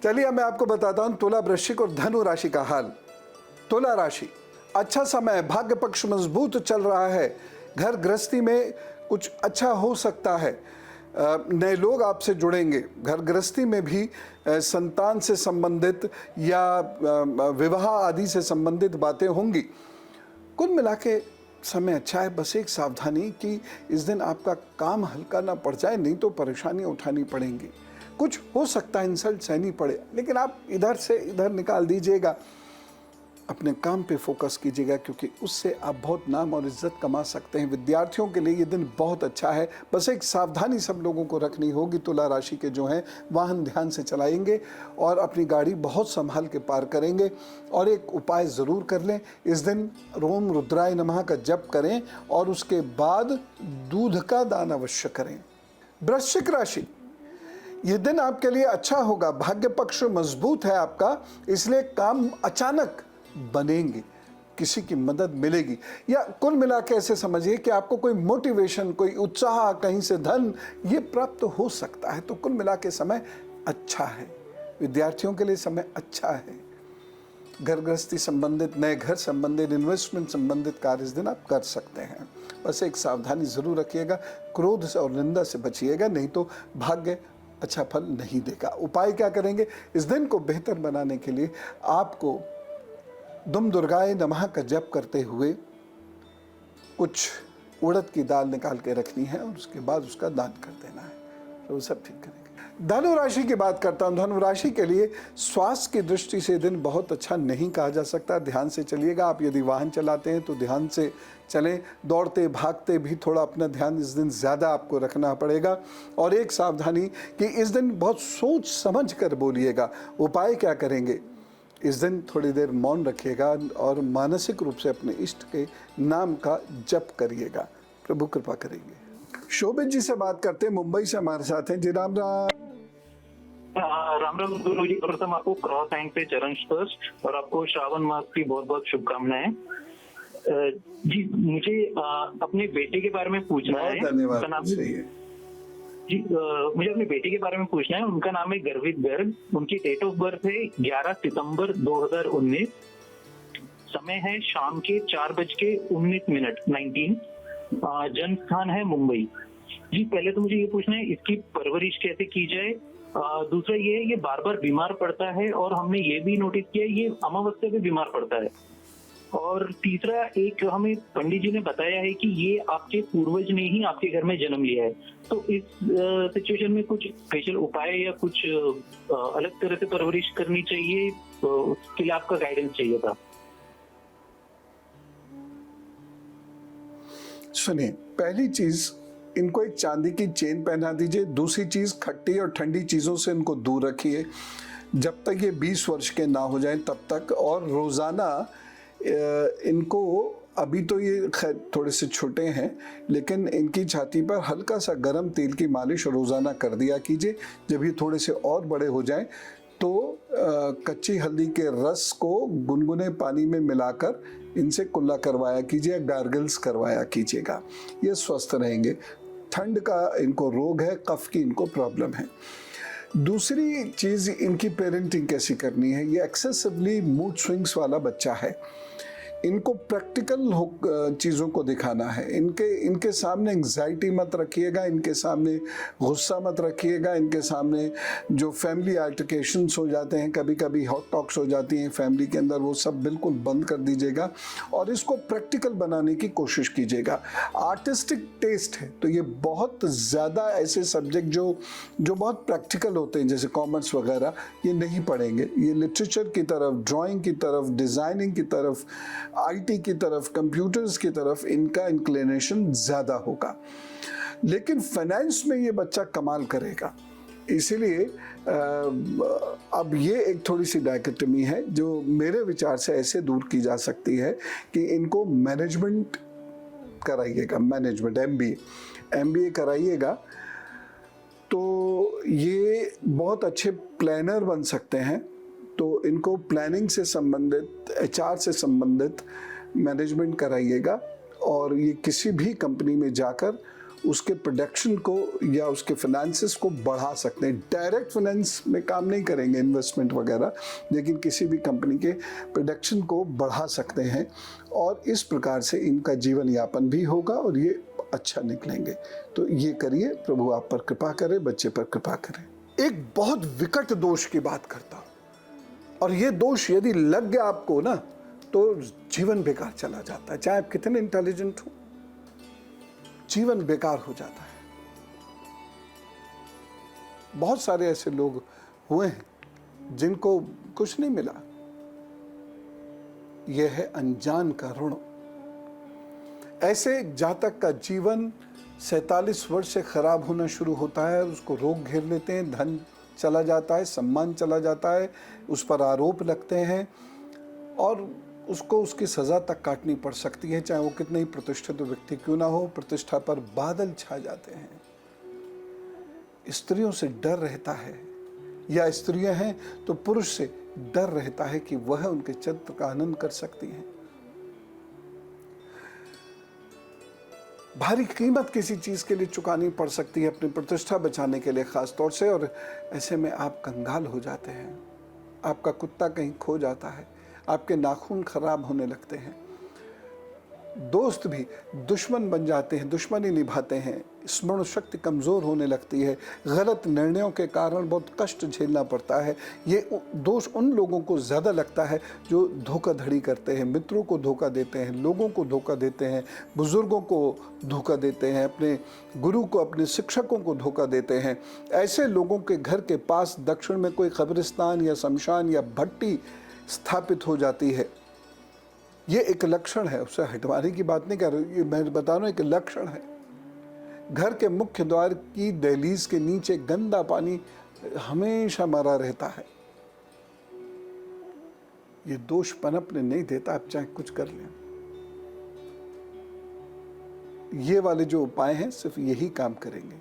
चलिए मैं आपको बताता हूं तुला, वृश्चिक और धनु राशि का हाल। तुला राशि, अच्छा समय, भाग्य पक्ष मजबूत चल रहा है, घर गृहस्थी में कुछ अच्छा हो सकता है, नए लोग आपसे जुड़ेंगे, घर गृहस्थी में भी संतान से संबंधित या विवाह आदि से संबंधित बातें होंगी। कुल मिला के समय अच्छा है, बस एक सावधानी कि इस दिन आपका काम हल्का ना पड़ जाए, नहीं तो परेशानियां उठानी पड़ेंगी। कुछ हो सकता है इंसल्ट सहनी पड़े, लेकिन आप इधर से इधर निकाल दीजिएगा, अपने काम पे फोकस कीजिएगा, क्योंकि उससे आप बहुत नाम और इज्जत कमा सकते हैं। विद्यार्थियों के लिए ये दिन बहुत अच्छा है, बस एक सावधानी सब लोगों को रखनी होगी। तुला राशि के जो हैं वाहन ध्यान से चलाएंगे और अपनी गाड़ी बहुत संभाल के पार करेंगे। और एक उपाय ज़रूर कर लें, इस दिन रोम रुद्राय नमः का जप करें और उसके बाद दूध का दान अवश्य करें। वृश्चिक राशि, ये दिन आपके लिए अच्छा होगा, भाग्य पक्ष मजबूत है आपका, इसलिए काम अचानक बनेंगे, किसी की मदद मिलेगी, या कुल मिला के ऐसे समझिए कि आपको कोई मोटिवेशन, कोई उत्साह, कहीं से धन ये प्राप्त हो सकता है। तो कुल मिला के समय अच्छा है, विद्यार्थियों के लिए समय अच्छा है, घर गृहस्थी संबंधित, नए घर संबंधित, इन्वेस्टमेंट संबंधित कार्य इस दिन आप कर सकते हैं। बस एक सावधानी जरूर रखिएगा, क्रोध से और निंदा से बचिएगा, नहीं तो भाग्य अच्छा फल नहीं देगा। उपाय क्या करेंगे? इस दिन को बेहतर बनाने के लिए आपको दुम दुर्गाय नमः का जप करते हुए कुछ उड़द की दाल निकाल के रखनी है और उसके बाद उसका दान कर देना है, तो सब ठीक करेंगे। धनु राशि की बात करता हूँ। धनु राशि के लिए स्वास्थ्य की दृष्टि से दिन बहुत अच्छा नहीं कहा जा सकता, ध्यान से चलिएगा। आप यदि वाहन चलाते हैं तो ध्यान से चलें, दौड़ते भागते भी थोड़ा अपना ध्यान इस दिन ज़्यादा आपको रखना पड़ेगा। और एक सावधानी कि इस दिन बहुत सोच समझ कर बोलिएगा। उपाय क्या करेंगे? इस दिन थोड़ी देर मौन रखिएगा और मानसिक रूप से अपने इष्ट के नाम का जप करिएगा, प्रभु कृपा करेंगे। शोभित जी से बात करते हैं, मुंबई से हमारे साथ हैं जी। राम राम। राम राम गुरु जी, प्रथम आपको क्रॉस एंड पे चरण स्पर्श और आपको श्रावण मास की बहुत बहुत शुभकामनाएं। जी मुझे अपने बेटे के बारे में पूछना है। धन्यवाद। जी मुझे अपने बेटे के बारे में पूछना है। उनका नाम है गर्वित गर्ग, उनकी डेट ऑफ बर्थ है 11 सितंबर 2019, समय है शाम के 4:19 19, जन्म स्थान है मुंबई। जी पहले तो मुझे ये पूछना है इसकी परवरिश कैसे की जाए। दूसरा ये बार बार बीमार पड़ता है और हमने ये भी नोटिस किया ये अमावस्या पे बीमार पड़ता है। और तीसरा, एक हमें पंडित जी ने बताया है कि ये आपके पूर्वज ने ही आपके घर में जन्म लिया है, तो इस सिचुएशन में कुछ स्पेशल उपाय या कुछ अलग तरह से परवरिश करनी चाहिए, तो उसके लिए आपका गाइडेंस चाहिए था। सुनिए, पहली चीज इनको एक चांदी की चेन पहना दीजिए। दूसरी चीज, खट्टी और ठंडी चीजों से इनको दूर रखिए जब तक ये 20 वर्ष के ना हो जाएं तब तक। और रोजाना इनको, अभी तो ये थोड़े से छोटे हैं, लेकिन इनकी छाती पर हल्का सा गर्म तेल की मालिश रोजाना कर दिया कीजिए। जब ये थोड़े से और बड़े हो जाएं तो कच्ची हल्दी के रस को गुनगुने पानी में मिलाकर इनसे कुल्ला करवाया कीजिए, गार्गल्स करवाया कीजिएगा, ये स्वस्थ रहेंगे। ठंड का इनको रोग है, कफ की इनको प्रॉब्लम है। दूसरी चीज़, इनकी पेरेंटिंग कैसी करनी है। ये एक्सेसिवली मूड स्विंग्स वाला बच्चा है, इनको प्रैक्टिकल चीज़ों को दिखाना है। इनके सामने एंग्जाइटी मत रखिएगा, इनके सामने गुस्सा मत रखिएगा, इनके सामने जो फैमिली अल्टरकेशंस हो जाते हैं, कभी कभी हॉट टॉक्स हो जाती हैं फैमिली के अंदर, वो सब बिल्कुल बंद कर दीजिएगा और इसको प्रैक्टिकल बनाने की कोशिश कीजिएगा। आर्टिस्टिक टेस्ट है तो ये बहुत ज़्यादा ऐसे सब्जेक्ट जो बहुत प्रैक्टिकल होते हैं, जैसे कॉमर्स वगैरह, ये नहीं पढ़ेंगे। ये लिटरेचर की तरफ, ड्राइंग की तरफ, डिज़ाइनिंग की तरफ, आईटी की तरफ, कंप्यूटर्स की तरफ इनका इंक्लिनेशन ज़्यादा होगा। लेकिन फाइनेंस में ये बच्चा कमाल करेगा, इसीलिए अब ये एक थोड़ी सी डायकोटमी है जो मेरे विचार से ऐसे दूर की जा सकती है कि इनको मैनेजमेंट कराइएगा, मैनेजमेंट एमबीए कराइएगा तो ये बहुत अच्छे प्लानर बन सकते हैं। तो इनको प्लानिंग से संबंधित, एचआर से संबंधित मैनेजमेंट कराइएगा और ये किसी भी कंपनी में जाकर उसके प्रोडक्शन को या उसके फाइनेंसेस को बढ़ा सकते हैं। डायरेक्ट फाइनेंस में काम नहीं करेंगे, इन्वेस्टमेंट वगैरह, लेकिन किसी भी कंपनी के प्रोडक्शन को बढ़ा सकते हैं और इस प्रकार से इनका जीवन यापन भी होगा और ये अच्छा निकलेंगे। तो ये करिए, प्रभु आप पर कृपा करे, बच्चे पर कृपा करें। एक बहुत विकट दोष की बात करता हूं, और ये दोष यदि लग गया आपको ना तो जीवन बेकार चला जाता है। चाहे आप कितने इंटेलिजेंट हो, जीवन बेकार हो जाता है। बहुत सारे ऐसे लोग हुए हैं जिनको कुछ नहीं मिला। यह है अनजान का ऋण। ऐसे जातक का जीवन 47 वर्ष से खराब होना शुरू होता है, उसको रोग घेर लेते हैं, धन चला जाता है, सम्मान चला जाता है, उस पर आरोप लगते हैं और उसको उसकी सज़ा तक काटनी पड़ सकती है, चाहे वो कितने ही प्रतिष्ठित व्यक्ति क्यों ना हो। प्रतिष्ठा पर बादल छा जाते हैं। स्त्रियों से डर रहता है, या स्त्रियां हैं तो पुरुष से डर रहता है कि वह उनके चरित्र का आनंद कर सकती हैं। भारी कीमत किसी चीज के लिए चुकानी पड़ सकती है अपनी प्रतिष्ठा बचाने के लिए खास तौर से, और ऐसे में आप कंगाल हो जाते हैं। आपका कुत्ता कहीं खो जाता है, आपके नाखून खराब होने लगते हैं, दोस्त भी दुश्मन बन जाते हैं, दुश्मनी निभाते हैं, स्मरण शक्ति कमज़ोर होने लगती है, गलत निर्णयों के कारण बहुत कष्ट झेलना पड़ता है। ये दोष उन लोगों को ज़्यादा लगता है जो धोखाधड़ी करते हैं, मित्रों को धोखा देते हैं, लोगों को धोखा देते हैं, बुज़ुर्गों को धोखा देते हैं, अपने गुरु को, अपने शिक्षकों को धोखा देते हैं। ऐसे लोगों के घर के पास दक्षिण में कोई कब्रिस्तान या शमशान या भट्टी स्थापित हो जाती है। ये एक लक्षण है, उससे हटवाने की बात नहीं कर रही, ये मैं बता रहा हूँ एक लक्षण है। घर के मुख्य द्वार की दहलीज के नीचे गंदा पानी हमेशा मरा रहता है। ये दोष पनपने नहीं देता, आप चाहे कुछ कर लें। ये वाले जो उपाय हैं सिर्फ यही काम करेंगे।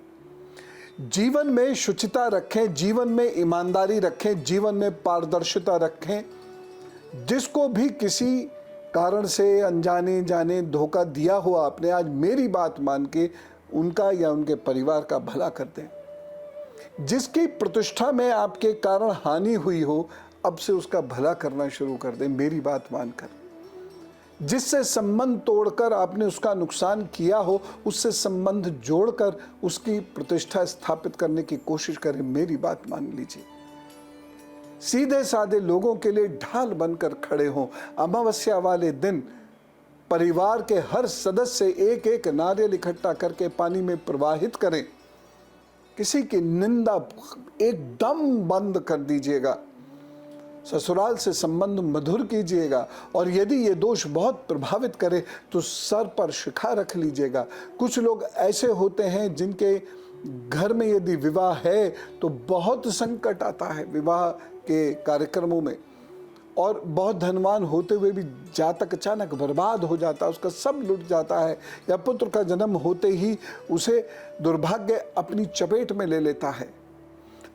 जीवन में शुचिता रखें, जीवन में ईमानदारी रखें, जीवन में पारदर्शिता रखें। जिसको भी किसी कारण से अनजाने जाने धोखा दिया हो आपने, आज मेरी बात मान के उनका या उनके परिवार का भला कर दें। जिसकी प्रतिष्ठा में आपके कारण हानि हुई हो, अब से उसका भला करना शुरू कर दें, मेरी बात मानकर। जिससे संबंध तोड़कर आपने उसका नुकसान किया हो, उससे संबंध जोड़कर उसकी प्रतिष्ठा स्थापित करने की कोशिश करें, मेरी बात मान लीजिए। सीधे साधे लोगों के लिए ढाल बनकर खड़े हों। अमावस्या वाले दिन परिवार के हर सदस्य एक एक नारियल इकट्ठा करके पानी में प्रवाहित करें। किसी की निंदा एकदम बंद कर दीजिएगा। ससुराल से संबंध मधुर कीजिएगा, और यदि ये दोष बहुत प्रभावित करे तो सर पर शिखा रख लीजिएगा। कुछ लोग ऐसे होते हैं जिनके घर में यदि विवाह है तो बहुत संकट आता है विवाह के कार्यक्रमों में, और बहुत धनवान होते हुए भी जातक अचानक बर्बाद हो जाता है, उसका सब लुट जाता है, या पुत्र का जन्म होते ही उसे दुर्भाग्य अपनी चपेट में ले लेता है।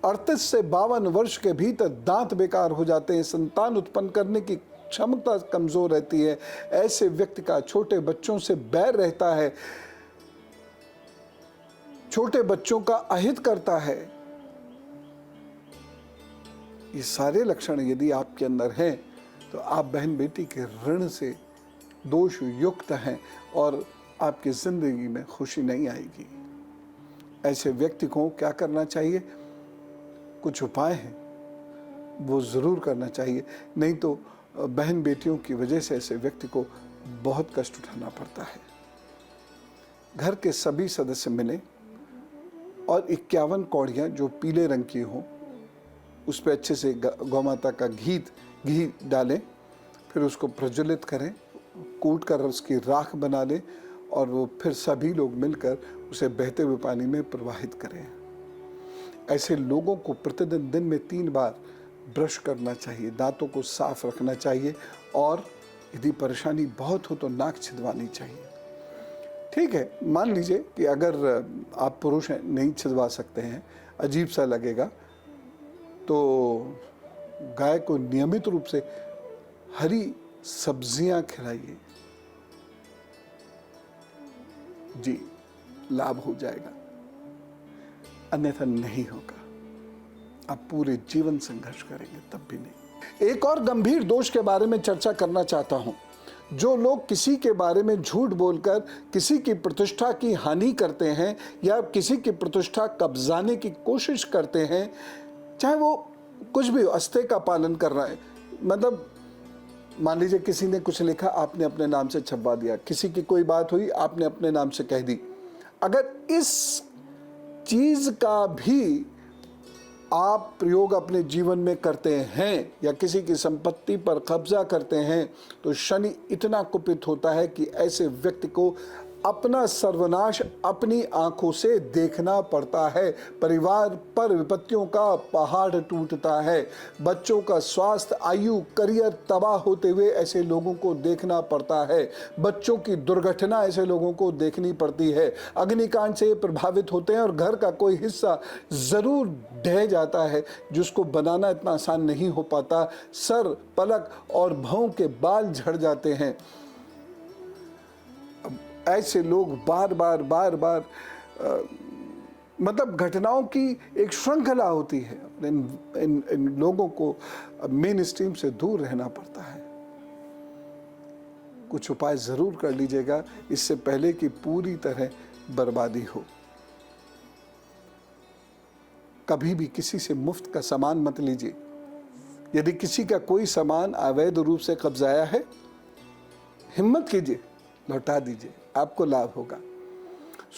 38 से 52 वर्ष के भीतर दांत बेकार हो जाते हैं, संतान उत्पन्न करने की क्षमता कमजोर रहती है। ऐसे व्यक्ति का छोटे बच्चों से बैर रहता है, छोटे बच्चों का अहित करता है। ये सारे लक्षण यदि आपके अंदर हैं तो आप बहन बेटी के ऋण से दोष युक्त हैं और आपकी जिंदगी में खुशी नहीं आएगी। ऐसे व्यक्ति को क्या करना चाहिए? कुछ उपाय हैं, वो ज़रूर करना चाहिए, नहीं तो बहन बेटियों की वजह से ऐसे व्यक्ति को बहुत कष्ट उठाना पड़ता है। घर के सभी सदस्य मिलें और 51 कौड़ियाँ जो पीले रंग की हों, उस पर अच्छे से गौ माता का घी डालें, फिर उसको प्रज्वलित करें, कूट कर उसकी राख बना लें, और वो फिर सभी लोग मिलकर उसे बहते हुए पानी में प्रवाहित करें। ऐसे लोगों को प्रतिदिन दिन में 3 बार ब्रश करना चाहिए, दांतों को साफ रखना चाहिए, और यदि परेशानी बहुत हो तो नाक छिदवानी चाहिए। ठीक है, मान लीजिए कि अगर आप पुरुष हैं, नहीं छिदवा सकते हैं, अजीब सा लगेगा, तो गाय को नियमित रूप से हरी सब्जियां खिलाइए। जी, लाभ हो जाएगा, अन्यथा नहीं होगा। आप पूरे जीवन संघर्ष करेंगे तब भी नहीं। एक और गंभीर दोष के बारे में चर्चा करना चाहता हूं। जो लोग किसी के बारे में झूठ बोलकर किसी की प्रतिष्ठा की हानि करते हैं या किसी की प्रतिष्ठा कब्जाने की कोशिश करते हैं, चाहे वो कुछ भी अस्ते का पालन कर रहा है, मतलब मान लीजिए किसी ने कुछ लिखा, आपने अपने नाम से छपवा दिया, किसी की कोई बात हुई, आपने अपने नाम से कह दी। अगर इस चीज का भी आप प्रयोग अपने जीवन में करते हैं या किसी की संपत्ति पर कब्जा करते हैं, तो शनि इतना कुपित होता है कि ऐसे व्यक्ति को अपना सर्वनाश अपनी आंखों से देखना पड़ता है। परिवार पर विपत्तियों का पहाड़ टूटता है। बच्चों का स्वास्थ्य, आयु, करियर तबाह होते हुए ऐसे लोगों को देखना पड़ता है। बच्चों की दुर्घटना ऐसे लोगों को देखनी पड़ती है। अग्निकांड से प्रभावित होते हैं और घर का कोई हिस्सा जरूर ढह जाता है, जिसको बनाना इतना आसान नहीं हो पाता। सर, पलक और भौं के बाल झड़ जाते हैं। ऐसे लोग बार बार मतलब घटनाओं की एक श्रृंखला होती है। इन लोगों को मेन स्ट्रीम से दूर रहना पड़ता है। कुछ उपाय जरूर कर लीजिएगा इससे पहले कि पूरी तरह बर्बादी हो। कभी भी किसी से मुफ्त का सामान मत लीजिए। यदि किसी का कोई सामान अवैध रूप से कब्जाया है, हिम्मत कीजिए, लौटा दीजिए, आपको लाभ होगा।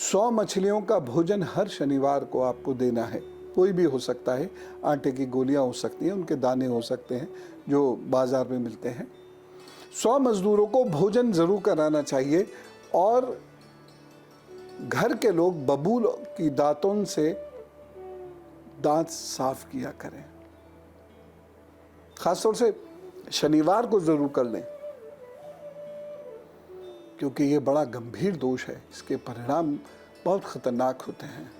100 मछलियों का भोजन हर शनिवार को आपको देना है। कोई भी हो सकता है, आटे की गोलियां हो सकती हैं, उनके दाने हो सकते हैं जो बाजार में मिलते हैं। 100 मजदूरों को भोजन जरूर कराना चाहिए और घर के लोग बबूल की दातुन से दांत साफ किया करें। खासतौर से शनिवार को जरूर कर लें, क्योंकि ये बड़ा गंभीर दोष है। इसके परिणाम बहुत खतरनाक होते हैं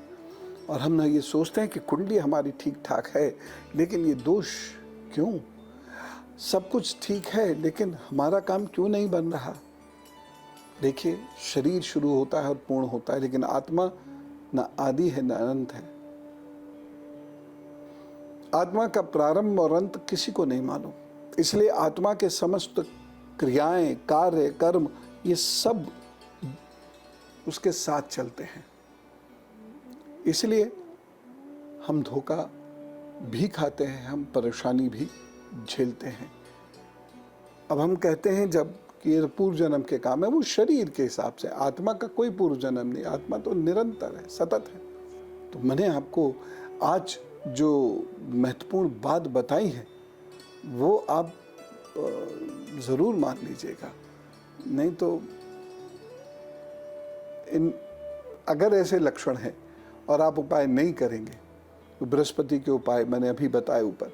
और हम ना ये सोचते हैं कि कुंडली हमारी ठीक ठाक है, लेकिन ये दोष क्यों? सब कुछ ठीक है, लेकिन हमारा काम क्यों नहीं बन रहा? देखिए, शरीर शुरू होता है और पूर्ण होता है, लेकिन आत्मा ना आदि है ना अनंत है। आत्मा का प्रारंभ और अंत किसी को नहीं मालूम। इसलिए आत्मा के समस्त क्रियाएं, कार्य, कर्म, ये सब उसके साथ चलते हैं। इसलिए हम धोखा भी खाते हैं, हम परेशानी भी झेलते हैं। अब हम कहते हैं जब कि ये पूर्व जन्म के काम है, वो शरीर के हिसाब से। आत्मा का कोई पूर्व जन्म नहीं, आत्मा तो निरंतर है, सतत है। तो मैंने आपको आज जो महत्वपूर्ण बात बताई है वो आप ज़रूर मान लीजिएगा, नहीं तो अगर ऐसे लक्षण हैं और आप उपाय नहीं करेंगे, तो बृहस्पति के उपाय मैंने अभी बताए ऊपर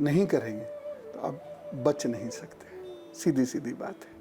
नहीं करेंगे, तो आप बच नहीं सकते। सीधी सीधी बात है।